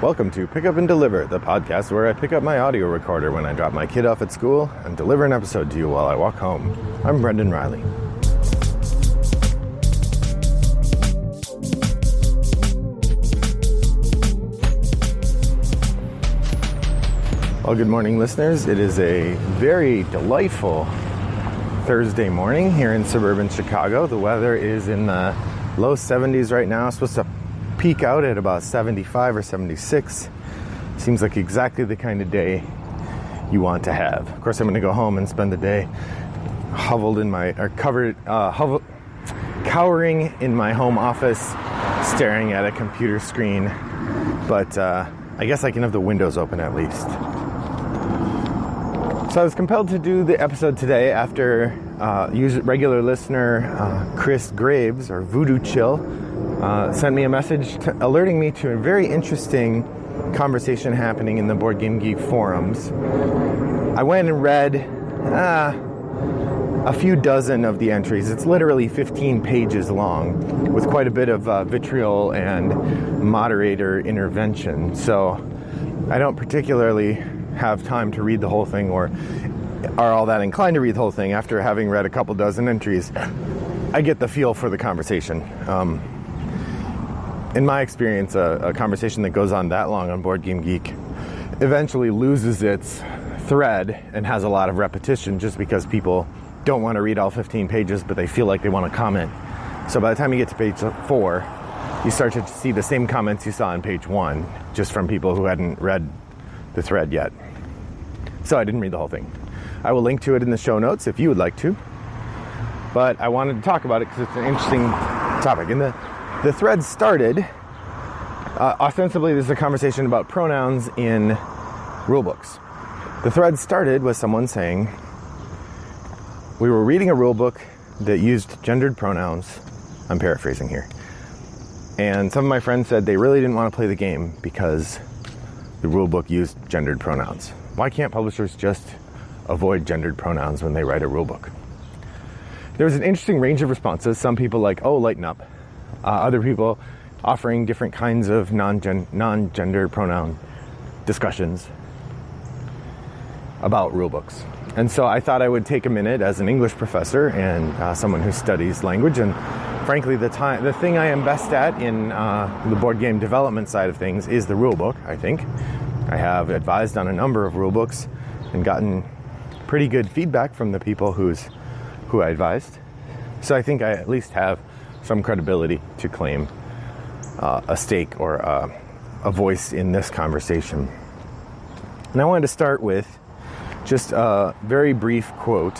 Welcome to Pick Up and Deliver, the podcast where I pick up my audio recorder when I drop my kid off at school and deliver an episode to you while I walk home. I'm Brendan Riley. Well, good morning, listeners. It is a very delightful Thursday morning here in suburban Chicago. The weather is in the low 70s right now. It's supposed to peak out at about 75 or 76. Seems like exactly the kind of day you want to have. Of course, I'm going to go home and spend the day cowering in my home office, staring at a computer screen. But I guess I can have the windows open at least. So I was compelled to do the episode today after regular listener Chris Graves, or Voodoo Chill, sent me a message alerting me to a very interesting conversation happening in the Board Game Geek forums. I went and read a few dozen of the entries. It's literally 15 pages long with quite a bit of vitriol and moderator intervention. So I don't particularly have time to read the whole thing or are all that inclined to read the whole thing. After having read a couple dozen entries, I get the feel for the conversation. In my experience, a conversation that goes on that long on Board Game Geek eventually loses its thread and has a lot of repetition just because people don't want to read all 15 pages, but they feel like they want to comment. So by the time you get to page 4, you start to see the same comments you saw on page 1, just from people who hadn't read the thread yet. So I didn't read the whole thing. I will link to it in the show notes if you would like to. But I wanted to talk about it because it's an interesting topic. And the thread started, ostensibly this is a conversation about pronouns in rulebooks. The thread started with someone saying, we were reading a rulebook that used gendered pronouns. I'm paraphrasing here. And some of my friends said they really didn't want to play the game because the rulebook used gendered pronouns. Why can't publishers just avoid gendered pronouns when they write a rulebook? There was an interesting range of responses. Some people like, oh, lighten up. Other people offering different kinds of non-gender pronoun discussions about rulebooks. And so I thought I would take a minute as an English professor and someone who studies language, and frankly the thing I am best at in the board game development side of things is the rulebook, I think. I have advised on a number of rulebooks and gotten pretty good feedback from the people who I advised. So I think I at least have some credibility to claim a stake or a voice in this conversation. And I wanted to start with just a very brief quote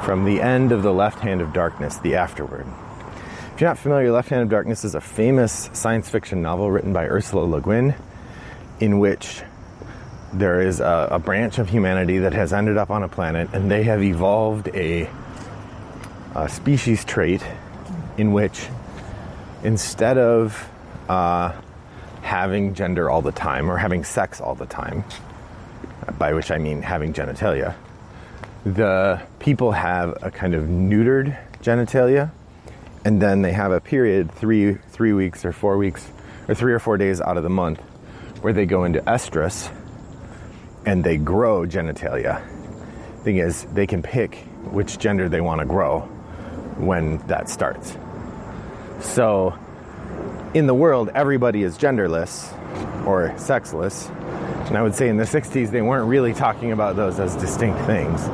from the end of The Left Hand of Darkness, the afterword. If you're not familiar, Left Hand of Darkness is a famous science fiction novel written by Ursula Le Guin, in which there is a branch of humanity that has ended up on a planet, and they have evolved a species trait in which, instead of having gender all the time or having sex all the time, by which I mean having genitalia, the people have a kind of neutered genitalia, and then they have a period, three weeks or 4 weeks, or 3 or 4 days out of the month, where they go into estrus and they grow genitalia. Thing is, they can pick which gender they want to grow when that starts. So in the world, everybody is genderless or sexless. And I would say in the 60s, they weren't really talking about those as distinct things,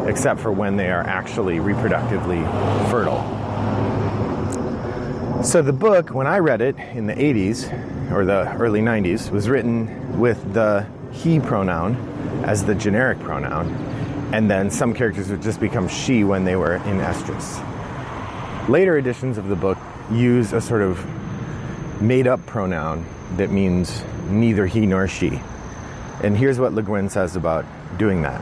except for when they are actually reproductively fertile. So the book, when I read it in the 80s, or the early 90s, was written with the he pronoun as the generic pronoun, and then some characters would just become she when they were in estrus. Later editions of the book use a sort of made-up pronoun that means neither he nor she. And here's what Le Guin says about doing that.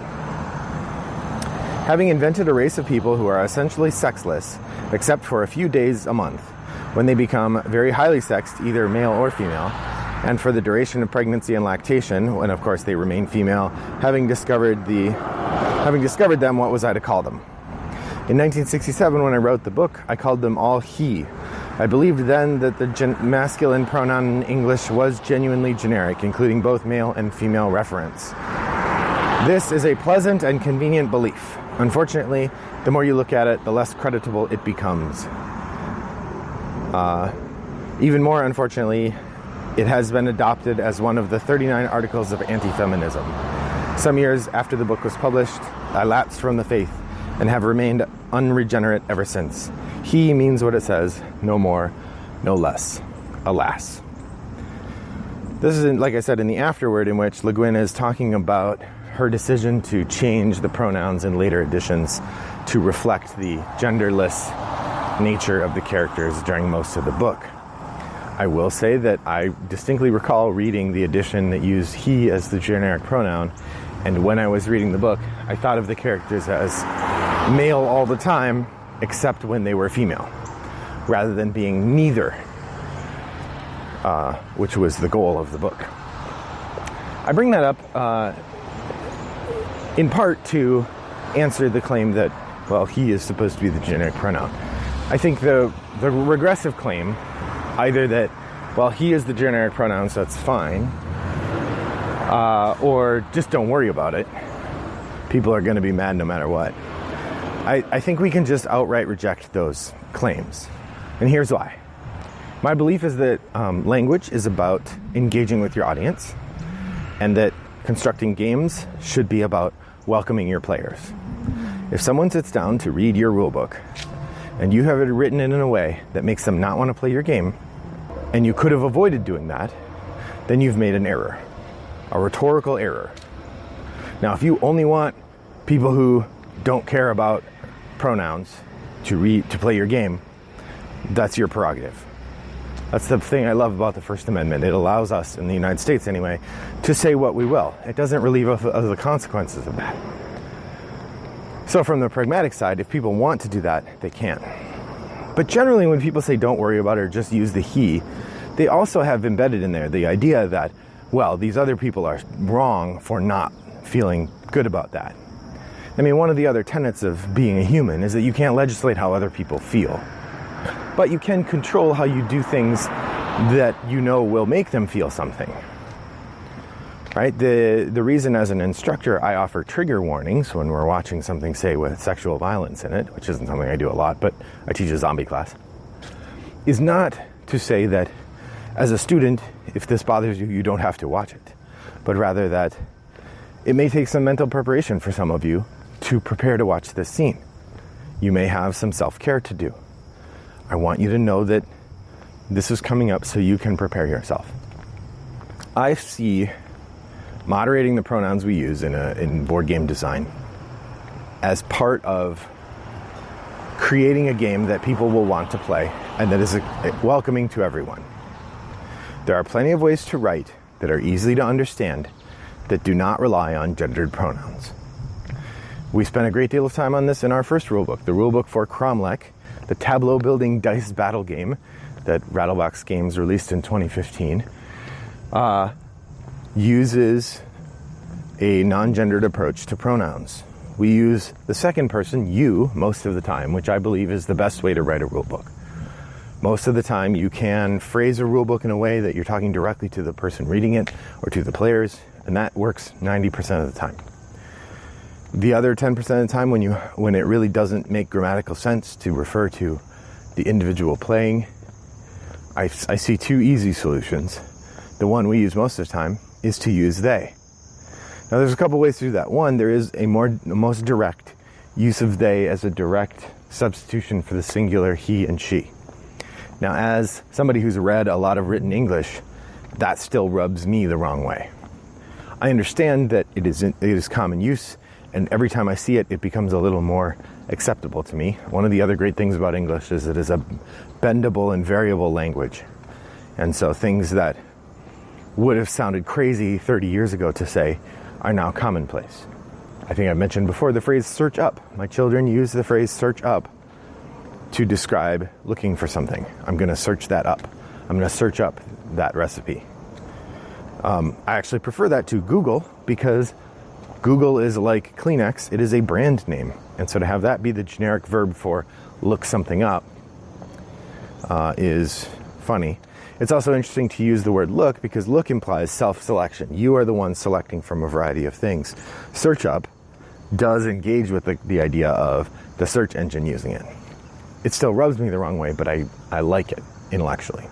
Having invented a race of people who are essentially sexless, except for a few days a month, when they become very highly sexed, either male or female, and for the duration of pregnancy and lactation, when of course they remain female, having discovered them, what was I to call them? In 1967, when I wrote the book, I called them all he, I believed then that the masculine pronoun in English was genuinely generic, including both male and female reference. This is a pleasant and convenient belief. Unfortunately, the more you look at it, the less creditable it becomes. Even more unfortunately, it has been adopted as one of the 39 articles of anti-feminism. Some years after the book was published, I lapsed from the faith and have remained unregenerate ever since. He means what it says, no more, no less. Alas. This is, like I said, in the afterword, in which Le Guin is talking about her decision to change the pronouns in later editions to reflect the genderless nature of the characters during most of the book. I will say that I distinctly recall reading the edition that used he as the generic pronoun, and when I was reading the book, I thought of the characters as male all the time, except when they were female, rather than being neither, which was the goal of the book. I bring that up in part to answer the claim that, well, he is supposed to be the generic pronoun. I think the regressive claim, either that, well, he is the generic pronoun, so that's fine, or just don't worry about it. People are going to be mad no matter what. I think we can just outright reject those claims. And here's why. My belief is that language is about engaging with your audience, and that constructing games should be about welcoming your players. If someone sits down to read your rulebook, and you have it written in a way that makes them not want to play your game, and you could have avoided doing that, then you've made an error, a rhetorical error. Now, if you only want people who don't care about pronouns to play your game, that's your prerogative. That's the thing I love about the First Amendment. It allows us, in the United States anyway, to say what we will. It doesn't relieve us of the consequences of that. So from the pragmatic side, if people want to do that, they can. But generally when people say don't worry about it or just use the he, they also have embedded in there the idea that, well, these other people are wrong for not feeling good about that. I mean, one of the other tenets of being a human is that you can't legislate how other people feel. But you can control how you do things that you know will make them feel something. Right? The reason as an instructor I offer trigger warnings when we're watching something, say, with sexual violence in it, which isn't something I do a lot, but I teach a zombie class, is not to say that as a student, if this bothers you, you don't have to watch it, but rather that it may take some mental preparation for some of you to prepare to watch this scene. You may have some self-care to do. I want you to know that this is coming up so you can prepare yourself. I see moderating the pronouns we use in board game design as part of creating a game that people will want to play and that is welcoming to everyone. There are plenty of ways to write that are easy to understand that do not rely on gendered pronouns. We spent a great deal of time on this in our first rulebook, the rulebook for Cromlech, the tableau building dice battle game that Rattlebox Games released in 2015. Uses a non-gendered approach to pronouns. We use the second person, you, most of the time, which I believe is the best way to write a rulebook. Most of the time you can phrase a rulebook in a way that you're talking directly to the person reading it or to the players, and that works 90% of the time. The other 10% of the time when it really doesn't make grammatical sense to refer to the individual playing, I see two easy solutions. The one we use most of the time is to use they. Now there's a couple ways to do that. One, there is a most direct use of they as a direct substitution for the singular he and she. Now as somebody who's read a lot of written English, that still rubs me the wrong way. I understand that it is common use, and every time I see it, it becomes a little more acceptable to me. One of the other great things about English is it is a bendable and variable language. And so things that would have sounded crazy 30 years ago to say are now commonplace. I think I mentioned before the phrase search up. My children use the phrase search up to describe looking for something. I'm going to search that up. I'm going to search up that recipe. I actually prefer that to Google because Google is like Kleenex. It is a brand name. And so to have that be the generic verb for look something up is funny. It's also interesting to use the word look because look implies self-selection. You are the one selecting from a variety of things. Search up does engage with the idea of the search engine using it. It still rubs me the wrong way, but I like it intellectually.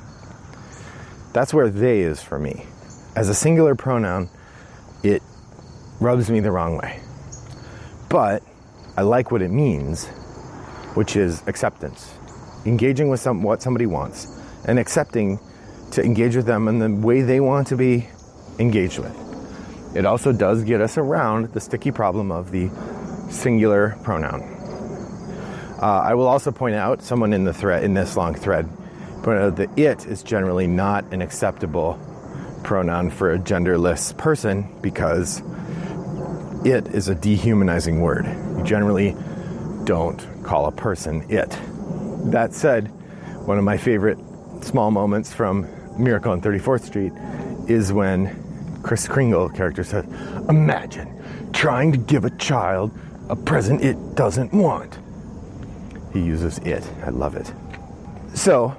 That's where they is for me. As a singular pronoun, it rubs me the wrong way. But I like what it means, which is acceptance. Engaging with what somebody wants and accepting to engage with them in the way they want to be engaged with. It also does get us around the sticky problem of the singular pronoun. I will also point out, someone in this long thread pointed out that it is generally not an acceptable pronoun for a genderless person because it is a dehumanizing word. You generally don't call a person it. That said, one of my favorite small moments from Miracle on 34th Street is when Kris Kringle character said, "Imagine trying to give a child a present it doesn't want." He uses it. I love it. So,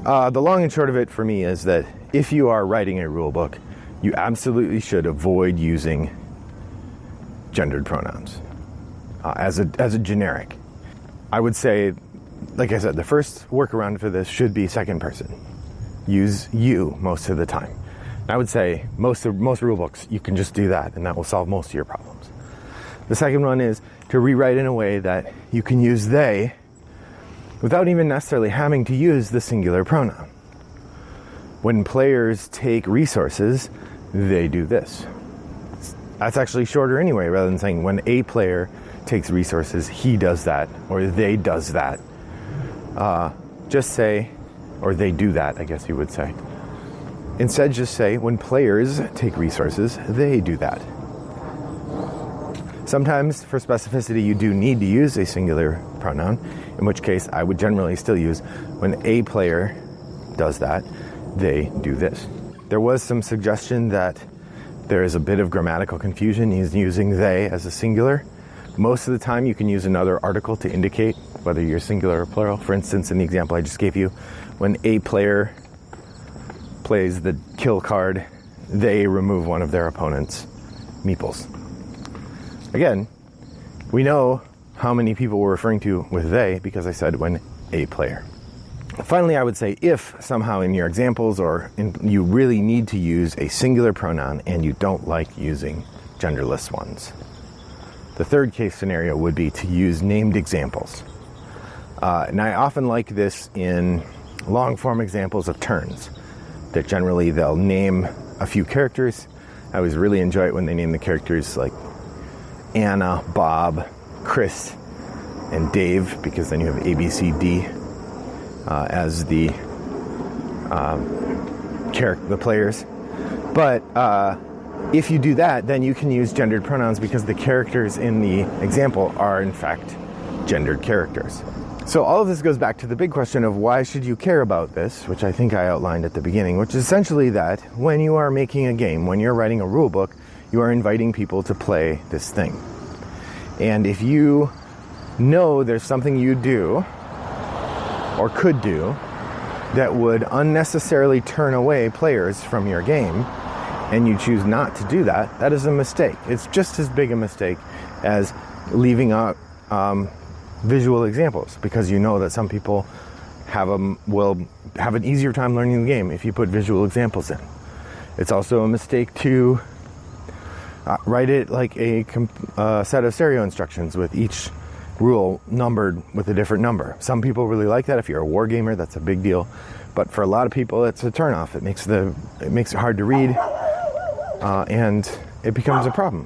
the long and short of it for me is that if you are writing a rule book, you absolutely should avoid using gendered pronouns as a generic. I would say, like I said, the first workaround for this should be second person. Use you most of the time. I would say most rule books, you can just do that and that will solve most of your problems. The second one is to rewrite in a way that you can use they without even necessarily having to use the singular pronoun. When players take resources, they do this. That's actually shorter anyway, rather than saying when a player takes resources, he does that, or they does that. Just say, or they do that, I guess you would say. Instead, just say, when players take resources, they do that. Sometimes, for specificity, you do need to use a singular pronoun, in which case I would generally still use, when a player does that, they do this. There was some suggestion that there is a bit of grammatical confusion using they as a singular. Most of the time, you can use another article to indicate whether you're singular or plural. For instance, in the example I just gave you, when a player plays the kill card, they remove one of their opponent's meeples. Again, we know how many people we're referring to with they because I said when a player. Finally, I would say if somehow in your examples you really need to use a singular pronoun and you don't like using genderless ones, the third case scenario would be to use named examples. And I often like this in long form examples of turns, that generally they'll name a few characters. I always really enjoy it when they name the characters like Anna, Bob, Chris, and Dave, because then you have A, B, C, D as the players. But if you do that, then you can use gendered pronouns because the characters in the example are in fact gendered characters. So all of this goes back to the big question of why should you care about this, which I think I outlined at the beginning, which is essentially that when you are making a game, when you're writing a rule book, you are inviting people to play this thing. And if you know there's something you do or could do that would unnecessarily turn away players from your game, and you choose not to do that, that is a mistake. It's just as big a mistake as leaving out visual examples, because you know that some people will have an easier time learning the game if you put visual examples in. It's also a mistake to write it like a set of stereo instructions with each rule numbered with a different number. Some people really like that. If you're a war gamer, that's a big deal. But for a lot of people, it's a turnoff. It makes it hard to read, and it becomes a problem.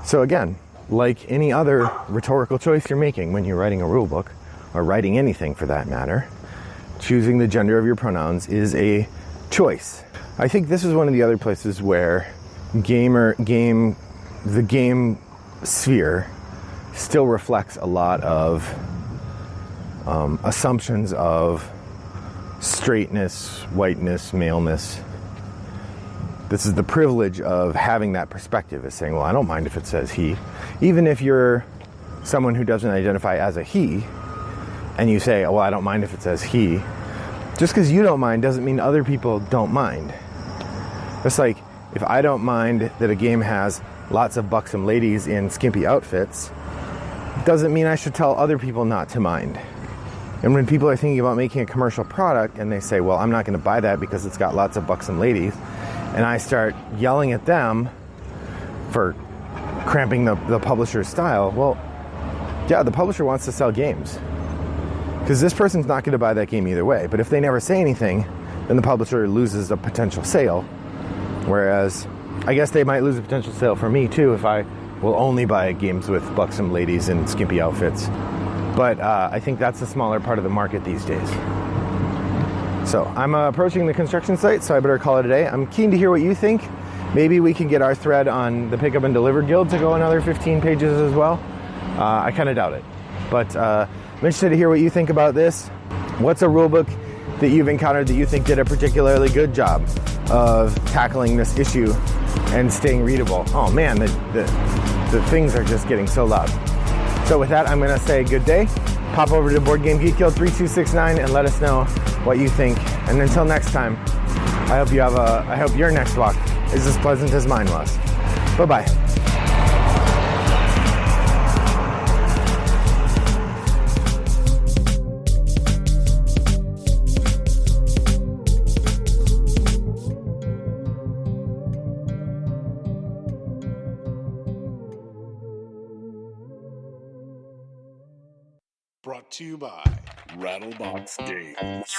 So again, like any other rhetorical choice you're making when you're writing a rule book, or writing anything for that matter, choosing the gender of your pronouns is a choice. I think this is one of the other places where the game sphere still reflects a lot of assumptions of straightness, whiteness, maleness. This is the privilege of having that perspective, is saying, well, I don't mind if it says he. Even if you're someone who doesn't identify as a he, and you say, well, I don't mind if it says he, just because you don't mind doesn't mean other people don't mind. It's like, if I don't mind that a game has lots of buxom ladies in skimpy outfits, doesn't mean I should tell other people not to mind. And when people are thinking about making a commercial product and they say, well, I'm not going to buy that because it's got lots of buxom ladies, and I start yelling at them for cramping the publisher's style, well, yeah, the publisher wants to sell games. Because this person's not going to buy that game either way. But if they never say anything, then the publisher loses a potential sale. Whereas, I guess they might lose a potential sale for me too if I will only buy games with buxom ladies in skimpy outfits. But I think that's a smaller part of the market these days. So I'm approaching the construction site, so I better call it a day. I'm keen to hear what you think. Maybe we can get our thread on the Pick Up and Deliver Guild to go another 15 pages as well. I kind of doubt it. But I'm interested to hear what you think about this. What's a rulebook that you've encountered that you think did a particularly good job of tackling this issue and staying readable? Oh man, the things are just getting so loud. So with that, I'm going to say good day. Pop over to Board Game Geek Guild 3269 and let us know what you think. And until next time, I hope your next walk is as pleasant as mine was. Bye-bye. Brought to you by Rattlebox Games.